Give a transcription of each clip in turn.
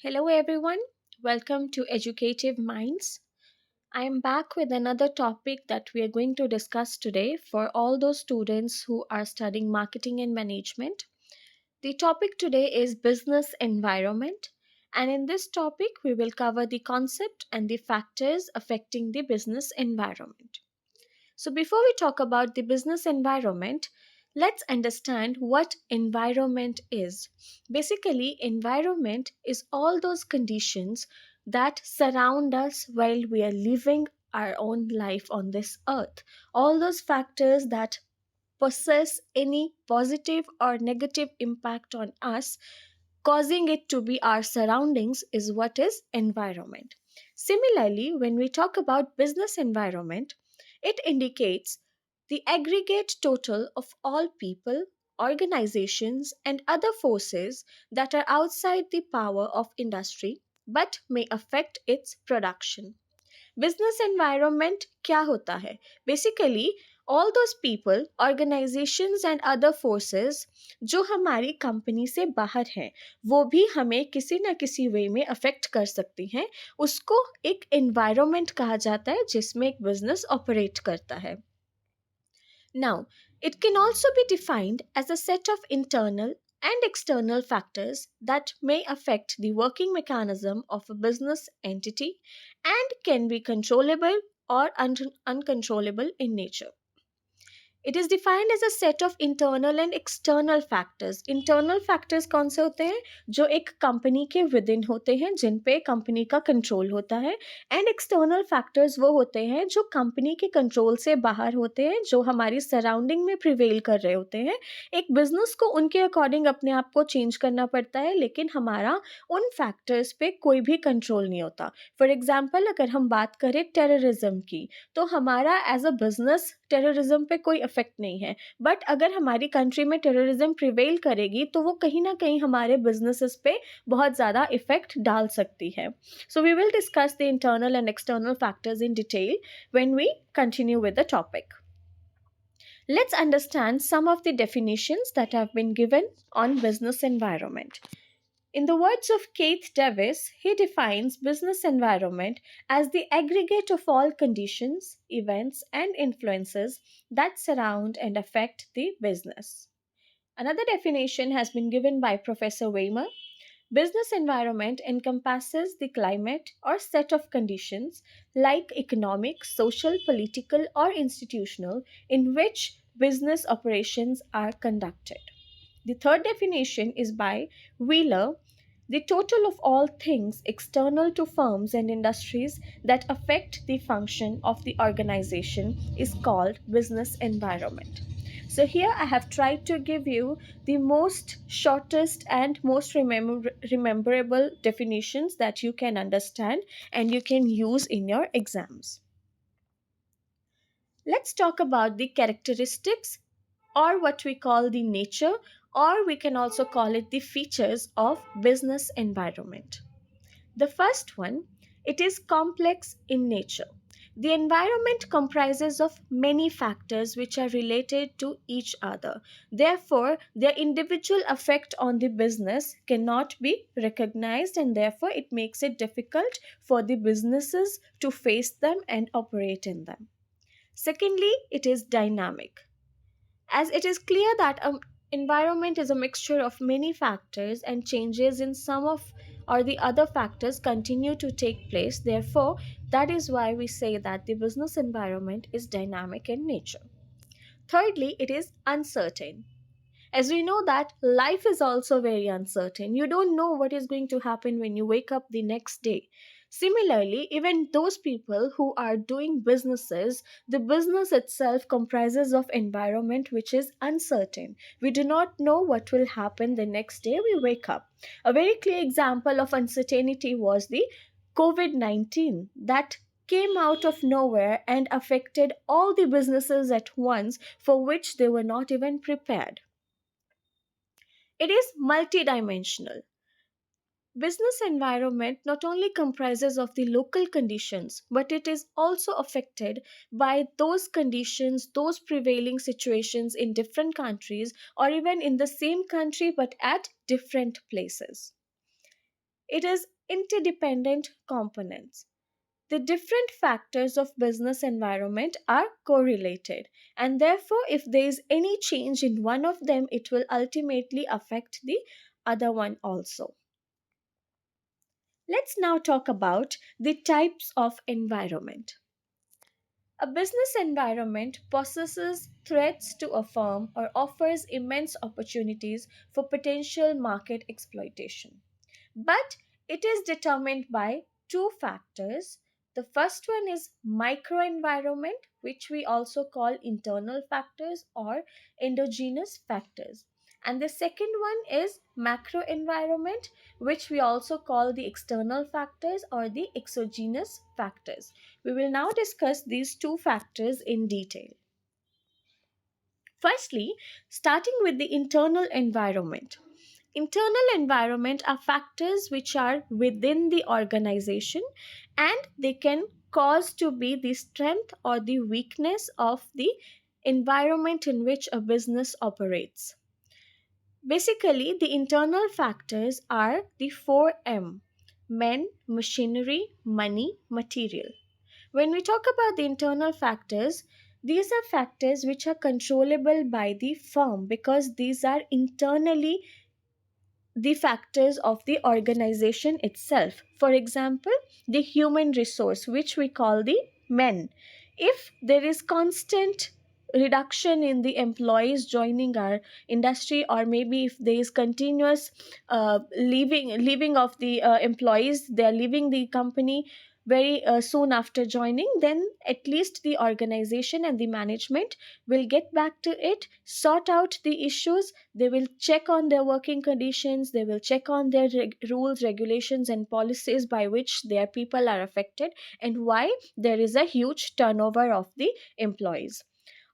Hello, everyone. Welcome to Educative Minds. I am back with another topic that we are going to discuss today for all those students who are studying marketing and management. The topic today is business environment, and in this topic, we will cover the concept and the factors affecting the business environment. So, before we talk about the business environment, let's understand what environment is. Basically, environment is all those conditions that surround us while we are living our own life on this earth. All those factors that possess any positive or negative impact on us, causing it to be our surroundings, is what is environment. Similarly, when we talk about business environment, it indicates the aggregate total of all people, organizations, and other forces that are outside the power of industry but may affect its production. Business environment क्या होता है basically all those people organisations and other forces जो हमारी company से बाहर हैं वो भी हमें किसी न किसी वे में अफेक्ट कर सकती हैं उसको एक एनवायरनमेंट कहा जाता है जिसमें एक बिजनेस ऑपरेट करता है now, it can also be defined as a set of internal and external factors that may affect the working mechanism of a business entity and can be controllable or uncontrollable in nature. It is defined as a set of internal and external factors. Internal factors कौन से होते हैं जो एक company के with in होते हैं जिन पे कंपनी का कंट्रोल होता है एंड एक्सटर्नल फैक्टर्स वो होते हैं जो कंपनी के कंट्रोल से बाहर होते हैं जो हमारी सराउंडिंग में प्रिवेल कर रहे होते हैं एक बिजनेस को उनके अकॉर्डिंग अपने आप को चेंज करना पड़ता है लेकिन हमारा उन फैक्टर्स पे कोई भी कंट्रोल नहीं होता फॉर एग्जाम्पल अगर हम बात करें टेररिज्म की तो हमारा एज अ बिजनेस टेररिज्म पे कोई इफेक्ट नहीं है बट अगर हमारी कंट्री में टेररिज्म प्रिवेल करेगी तो वो कहीं ना कहीं हमारे बिजनेसेस पे बहुत ज़्यादा इफेक्ट डाल सकती है so we will discuss the internal and external factors in detail when we continue with the topic Let's understand some of the definitions that have been given on business environment. In the words of Keith Davis, he defines business environment as the aggregate of all conditions, events, and influences that surround and affect the business. Another definition has been given by Professor Weimer. Business environment encompasses the climate or set of conditions like economic, social, political, or institutional in which business operations are conducted. The third definition is by Wheeler. The total of all things external to firms and industries that affect the function of the organization is called business environment. So, here I have tried to give you the most shortest and most rememberable definitions that you can understand and you can use in your exams. Let's talk about the characteristics or what we call the nature or we can also call it the features of business environment. The first one, it is complex in nature. The environment comprises of many factors which are related to each other. Therefore, their individual effect on the business cannot be recognized and therefore it makes it difficult for the businesses to face them and operate in them. Secondly, it is dynamic. As it is clear that an environment is a mixture of many factors and changes in some of or the other factors continue to take place, therefore, that is why we say that the business environment is dynamic in nature. Thirdly, it is uncertain. As we know that life is also very uncertain. You don't know what is going to happen when you wake up the next day. Similarly, even those people who are doing businesses, the business itself comprises of environment which is uncertain. We do not know what will happen the next day we wake up. A very clear example of uncertainty was the COVID-19 that came out of nowhere and affected all the businesses at once for which they were not even prepared. It is multidimensional. Business environment not only comprises of the local conditions, but it is also affected by those conditions, those prevailing situations in different countries or even in the same country but at different places. It is interdependent components. The different factors of business environment are correlated, and therefore if there is any change in one of them, it will ultimately affect the other one also. Let's now talk about the types of environment. A business environment possesses threats to a firm or offers immense opportunities for potential market exploitation. But it is determined by two factors. The first one is microenvironment, which we also call internal factors or endogenous factors. And the second one is macro environment, which we also call the external factors or the exogenous factors. We will now discuss these two factors in detail. Firstly, starting with the internal environment. Internal environment are factors which are within the organization, and they can cause to be the strength or the weakness of the environment in which a business operates. Basically, the internal factors are the 4M: men, machinery, money, material. When we talk about the internal factors, these are factors which are controllable by the firm because these are internally the factors of the organization itself. For example, the human resource, which we call the men. If there is constant reduction in the employees joining our industry, or maybe if there is continuous leaving of the employees, they are leaving the company very soon after joining, then at least the organization and the management will get back to it, sort out the issues. They will check on their working conditions, they will check on their rules, regulations, and policies by which their people are affected, and why there is a huge turnover of the employees.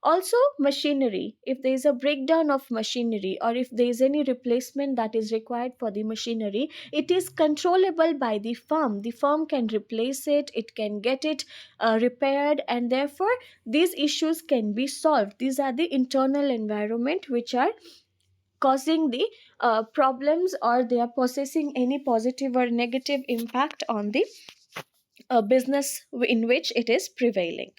Also, machinery. If there is a breakdown of machinery, or if there is any replacement that is required for the machinery, it is controllable by the firm. The firm can replace it, it can get it repaired, and therefore these issues can be solved. These are the internal environment which are causing the problems, or they are possessing any positive or negative impact on the business in which it is prevailing.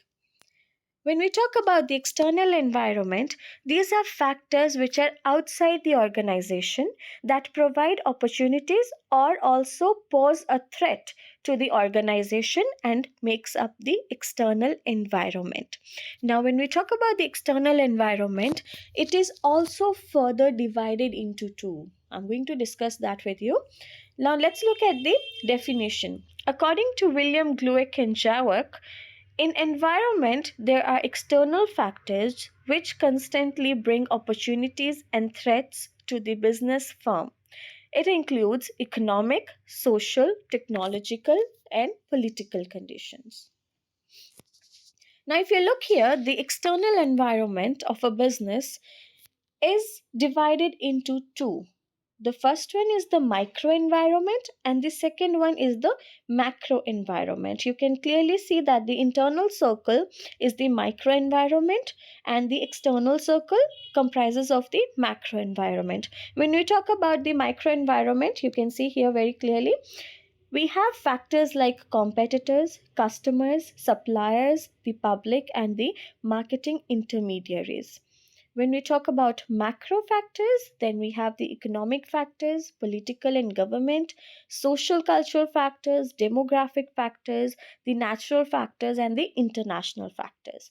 When we talk about the external environment, these are factors which are outside the organization that provide opportunities or also pose a threat to the organization and makes up the external environment. Now, when we talk about the external environment, it is also further divided into two. I'm going to discuss that with you. Now, let's look at the definition. According to William Glueck and Jawak, in environment, there are external factors which constantly bring opportunities and threats to the business firm. It includes economic, social, technological, and political conditions. Now, if you look here, the external environment of a business is divided into two. The first one is the micro environment, and the second one is the macro environment. You can clearly see that the internal circle is the micro environment, and the external circle comprises of the macro environment. When we talk about the micro environment, you can see here very clearly we have factors like competitors, customers, suppliers, the public, and the marketing intermediaries. When we talk about macro factors, then we have the economic factors, political and government, social cultural factors, demographic factors, the natural factors, and the international factors.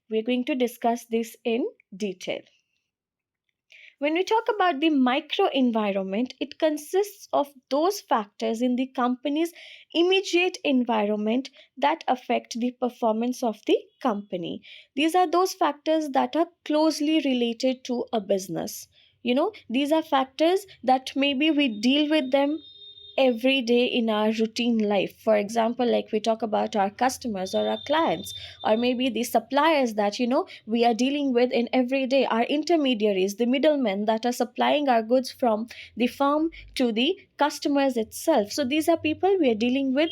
We're going to discuss this in detail. When we talk about the micro environment, it consists of those factors in the company's immediate environment that affect the performance of the company. These are those factors that are closely related to a business. These are factors that maybe we deal with them every day in our routine life. For example, like we talk about our customers or our clients, or maybe the suppliers that we are dealing with in every day, our intermediaries, the middlemen that are supplying our goods from the farm to the customers itself. So these are people we are dealing with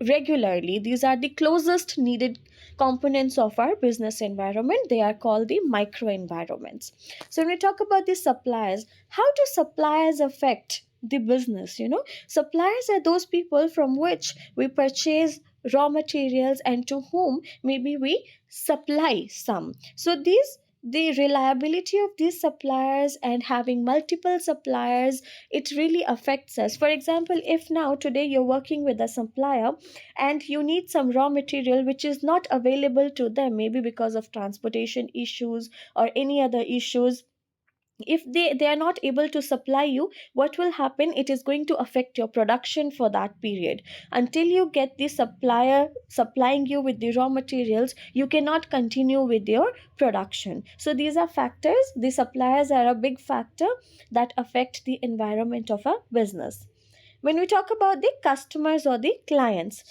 regularly. These are the closest needed components of our business environment. They are called the micro environments. So when we talk about the suppliers, how do suppliers affect the business. Suppliers are those people from which we purchase raw materials and to whom maybe we supply some. So these the reliability of these suppliers and having multiple suppliers, it really affects us. For example, if now today you're working with a supplier and you need some raw material which is not available to them, maybe because of transportation issues or any other issues, if they are not able to supply you, what will happen, it is going to affect your production for that period. Until you get the supplier supplying you with the raw materials, you cannot continue with your production. So these are factors, the suppliers are a big factor that affect the environment of a business. When we talk about the customers or the clients,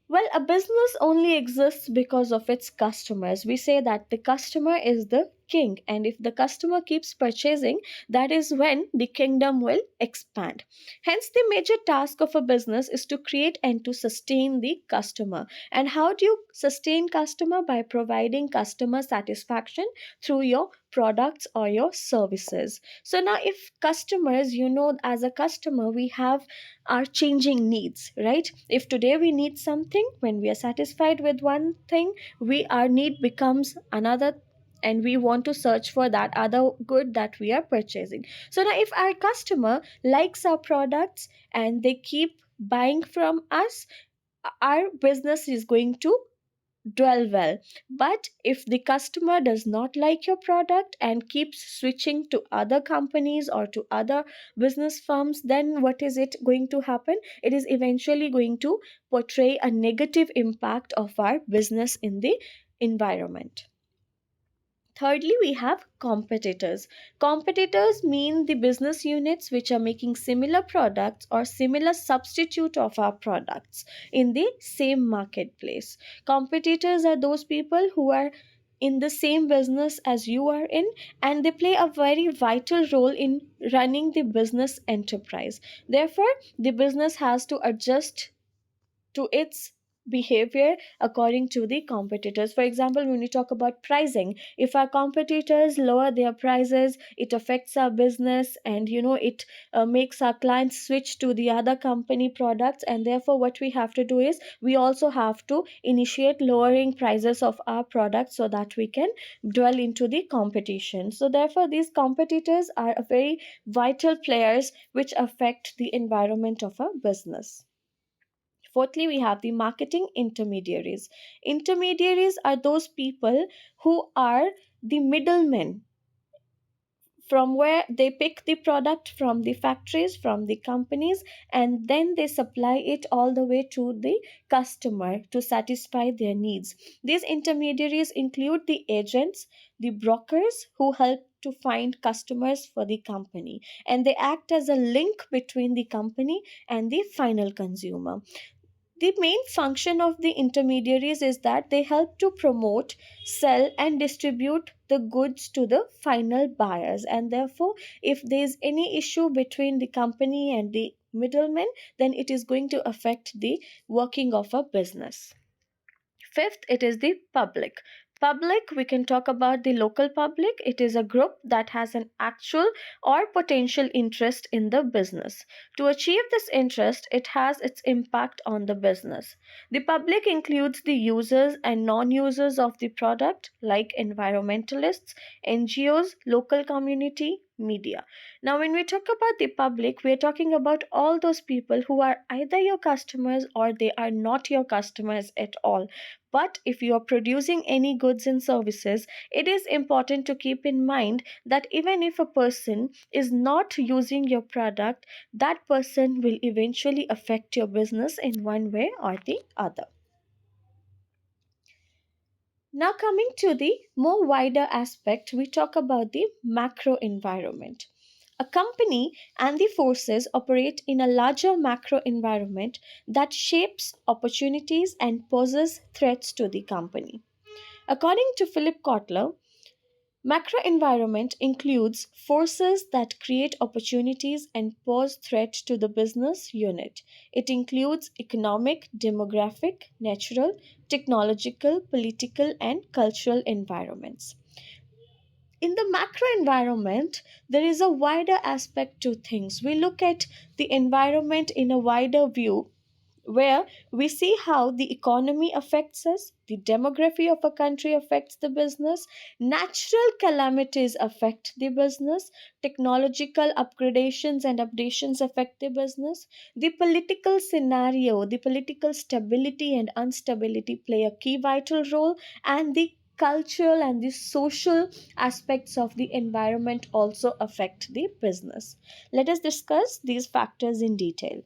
well, a business only exists because of its customers. We say that the customer is the king, and if the customer keeps purchasing, that is when the kingdom will expand. Hence, the major task of a business is to create and to sustain the customer. And how do you sustain customer? By providing customer satisfaction through your products or your services. So now, if customers, as a customer, we have our changing needs, right? If today we need something, when we are satisfied with one thing, we our need becomes another, and we want to search for that other good that we are purchasing. So now if our customer likes our products and they keep buying from us, our business is going to dwell well. But if the customer does not like your product and keeps switching to other companies or to other business firms, then what is it going to happen? It is eventually going to portray a negative impact of our business in the environment. Thirdly, we have competitors. Competitors mean the business units which are making similar products or similar substitute of our products in the same marketplace. Competitors are those people who are in the same business as you are in, and they play a very vital role in running the business enterprise. Therefore, the business has to adjust to its behavior according to the competitors. For example, when we talk about pricing, if our competitors lower their prices, it affects our business, and it makes our clients switch to the other company products. And therefore, what we have to do is we also have to initiate lowering prices of our products so that we can dwell into the competition. So therefore, these competitors are a very vital players which affect the environment of a business. Fourthly, we have the marketing intermediaries. Intermediaries are those people who are the middlemen, from where they pick the product from the factories, from the companies, and then they supply it all the way to the customer to satisfy their needs. These intermediaries include the agents, the brokers who help to find customers for the company, and they act as a link between the company and the final consumer. The main function of the intermediaries is that they help to promote, sell, and distribute the goods to the final buyers. And therefore, if there is any issue between the company and the middlemen, then it is going to affect the working of a business. Fifth, it is the public. Public, we can talk about the local public. It is a group that has an actual or potential interest in the business. To achieve this interest, it has its impact on the business. The public includes the users and non users of the product, like environmentalists, NGOs, local community, media. Now, when we talk about the public, we are talking about all those people who are either your customers or they are not your customers at all. But if you are producing any goods and services, it is important to keep in mind that even if a person is not using your product, that person will eventually affect your business in one way or the other. Now, coming to the more wider aspect, we talk about the macro environment. A company and the forces operate in a larger macro environment that shapes opportunities and poses threats to the company. According to Philip Kotler, macro environment includes forces that create opportunities and pose threat to the business unit. It includes economic, demographic, natural, technological, political, and cultural environments. in the macro environment, there is a wider aspect to things. We look at the environment in a wider view, where we see how the economy affects us, the demography of a country affects the business, natural calamities affect the business, technological upgradations and updations affect the business, the political scenario, the political stability and instability play a key vital role, and the cultural and the social aspects of the environment also affect the business. Let us discuss these factors in detail.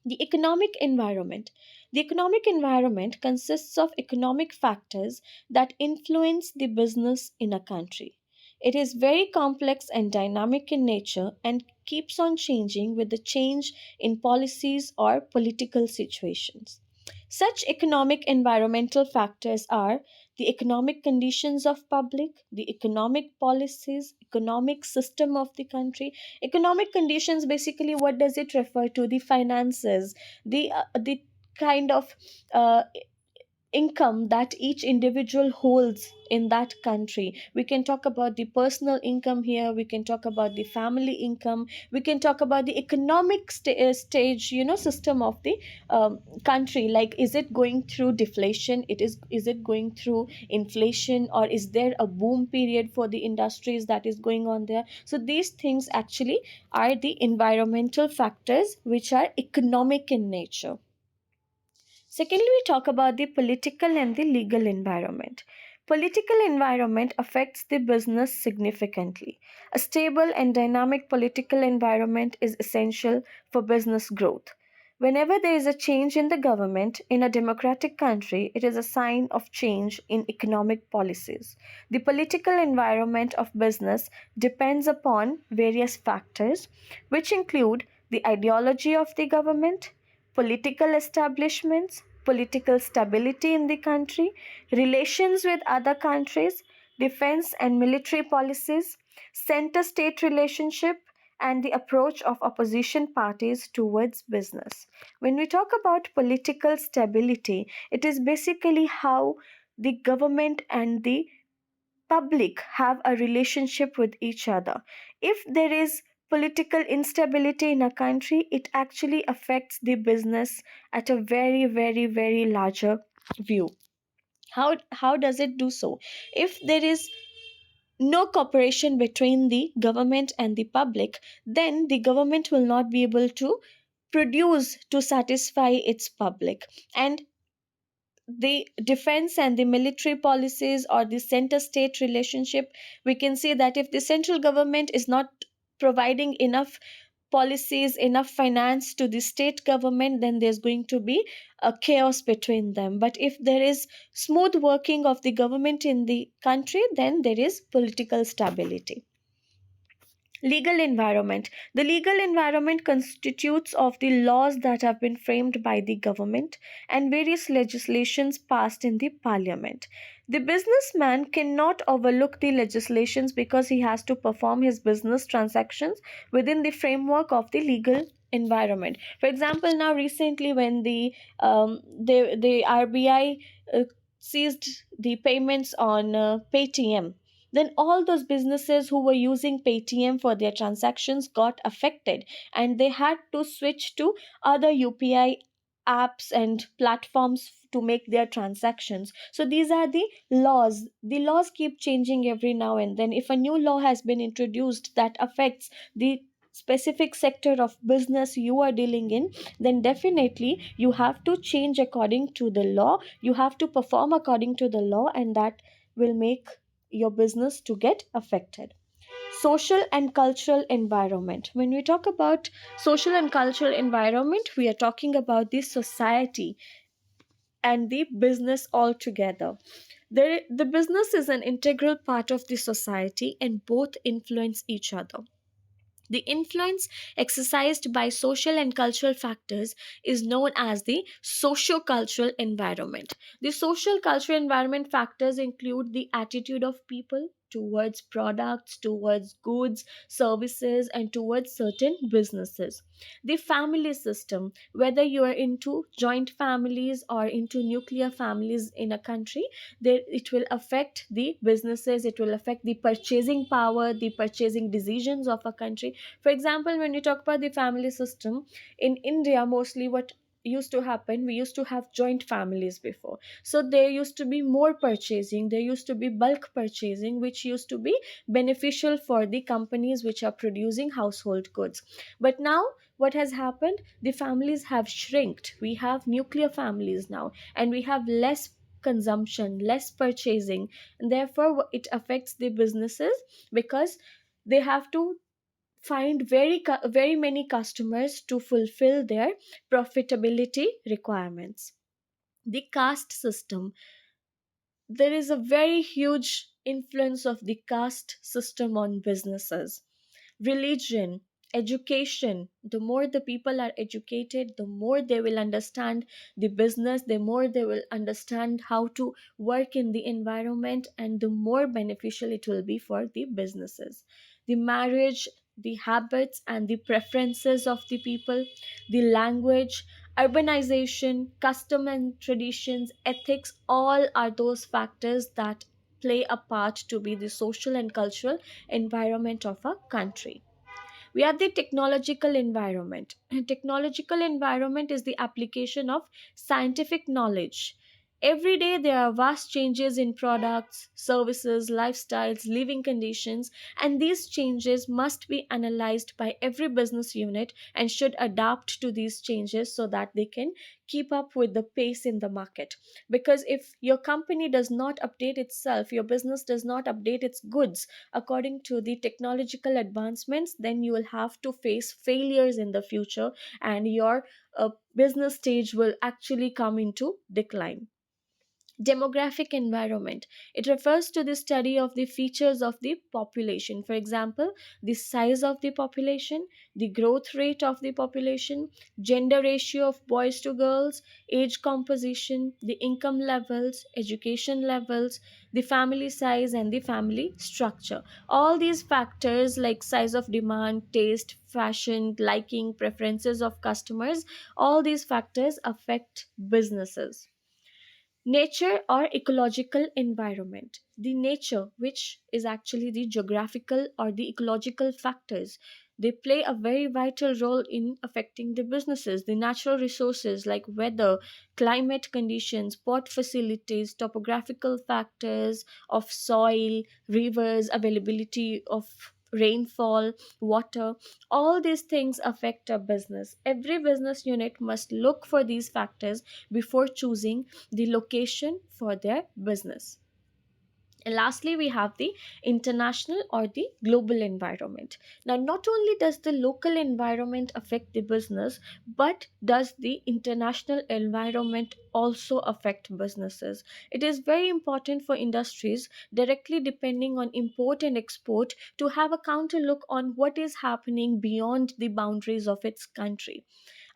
The economic environment. The economic environment consists of economic factors that influence the business in a country. It is very complex and dynamic in nature and keeps on changing with the change in policies or political situations. Such economic environmental factors are the economic conditions of public, the economic policies, economic system of the country. Economic conditions, basically what does it refer to? The finances, the kind of uh, income that each individual holds in that country. We can talk about the personal income here, we can talk about the family income, we can talk about the economic stage, system of the country. Like, is it going through deflation, is it going through inflation, or is there a boom period for the industries that is going on there? So these things actually are the environmental factors which are economic in nature. Secondly, we talk about the political and the legal environment. Political environment affects the business significantly. A stable and dynamic political environment is essential for business growth. Whenever there is a change in the government in a democratic country, it is a sign of change in economic policies. The political environment of business depends upon various factors, which include the ideology of the government, political establishments, political stability in the country, relations with other countries, defense and military policies, center state relationship, and the approach of opposition parties towards business. When we talk about political stability, it is basically how the government and the public have a relationship with each other. If there is political instability in a country, it actually affects the business at a very, very, very larger view. How does it do so? If there is no cooperation between the government and the public, then the government will not be able to produce to satisfy its public. And the defense and the military policies or the center state relationship, we can see that if the central government is not providing enough policies, enough finance to the state government, then there's going to be a chaos between them. But if there is smooth working of the government in the country, then there is political stability. Legal environment. The legal environment constitutes of the laws that have been framed by the government and various legislations passed in the parliament. The businessman cannot overlook the legislations because he has to perform his business transactions within the framework of the legal environment. For example, now recently when the RBI seized the payments on Paytm, then all those businesses who were using Paytm for their transactions got affected, and they had to switch to other UPI apps and platforms to make their transactions. So these are the laws. The laws keep changing every now and then. If a new law has been introduced that affects the specific sector of business you are dealing in, then definitely you have to change according to the law, you have to perform according to the law, and that will make your business to get affected. Social and cultural environment. When we talk about social and cultural environment, we are talking about the society and the business altogether. The business is an integral part of the society and both influence each other. The influence exercised by social and cultural factors is known as the socio-cultural environment. The social cultural environment factors include the attitude of people towards products, towards goods, services, and towards certain businesses. The family system, whether you are into joint families or into nuclear families in a country, there it will affect the businesses, it will affect the purchasing power, the purchasing decisions of a country. For example, when you talk about the family system in India, mostly what used to happen, we used to have joint families before, so there used to be more purchasing, there used to be bulk purchasing, which used to be beneficial for the companies which are producing household goods. But now what has happened, the families have shrinked, we have nuclear families now, and we have less consumption, less purchasing, and therefore it affects the businesses, because they have to find very many customers to fulfill their profitability requirements. The caste system, there is a very huge influence of the caste system on businesses. Religion, education, the more the people are educated, the more they will understand the business, the more they will understand how to work in the environment, and the more beneficial it will be for the businesses. The marriage, the habits and the preferences of the people, the language, urbanization, custom and traditions, ethics, all are those factors that play a part to be the social and cultural environment of a country. We have the technological environment. Technological environment is the application of scientific knowledge. Every day there are vast changes in products, services, lifestyles, living conditions, and these changes must be analyzed by every business unit and should adapt to these changes so that they can keep up with the pace in the market. Because if your company does not update itself, your business does not update its goods according to the technological advancements, then you will have to face failures in the future, and your business stage will actually come into decline. Demographic environment, it refers to the study of the features of the population. For example, the size of the population, the growth rate of the population, gender ratio of boys to girls, age composition, the income levels, education levels, the family size and the family structure. All these factors like size of demand, taste, fashion, liking, preferences of customers, all these factors affect businesses. Nature or ecological environment, the nature, which is actually the geographical or the ecological factors, they play a very vital role in affecting the businesses. The natural resources like weather, climate conditions, port facilities, topographical factors of soil, rivers, availability of rainfall, water, all these things affect a business. Every business unit must look for these factors before choosing the location for their business. And lastly, we have the international or the global environment. Now, not only does the local environment affect the business, but does the international environment also affect businesses? It is very important for industries directly depending on import and export to have a counter look on what is happening beyond the boundaries of its country.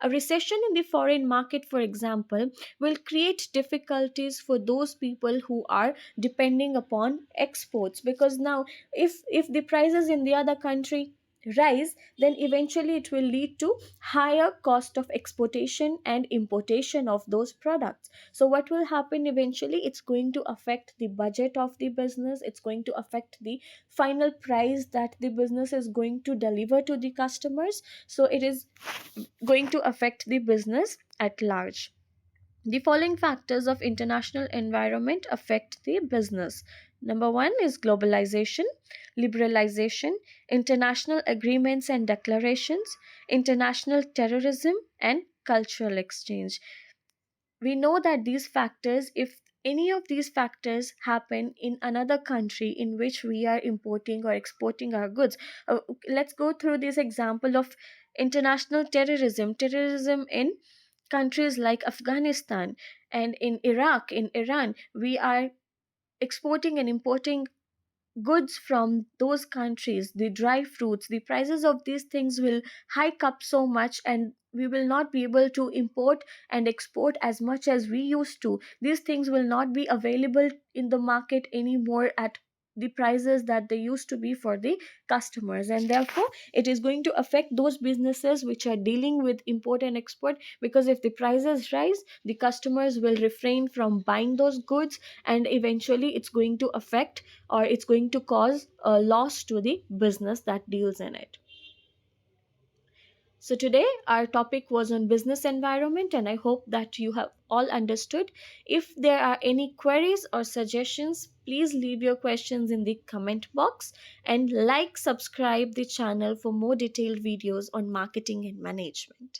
A recession in the foreign market, for example, will create difficulties for those people who are depending upon exports, because now if the prices in the other country rise, then eventually it will lead to higher cost of exportation and importation of those products. So what will happen eventually, it's going to affect the budget of the business, it's going to affect the final price that the business is going to deliver to the customers. So it is going to affect the business at large. The following factors of international environment affect the business. Number one is globalization, liberalization, international agreements and declarations, international terrorism, and cultural exchange. We know that these factors, if any of these factors happen in another country in which we are importing or exporting our goods, let's go through this example of international terrorism in countries like Afghanistan and in Iraq, in Iran. We are exporting and importing goods from those countries, the dry fruits, the prices of these things will hike up so much, and we will not be able to import and export as much as we used to. These things will not be available in the market anymore at the prices that they used to be for the customers, and therefore it is going to affect those businesses which are dealing with import and export, because if the prices rise, the customers will refrain from buying those goods, and eventually it's going to affect, or it's going to cause a loss to the business that deals in it. So today our topic was on business environment, and I hope that you have all understood. If there are any queries or suggestions, please leave your questions in the comment box, and like, subscribe the channel for more detailed videos on marketing and management.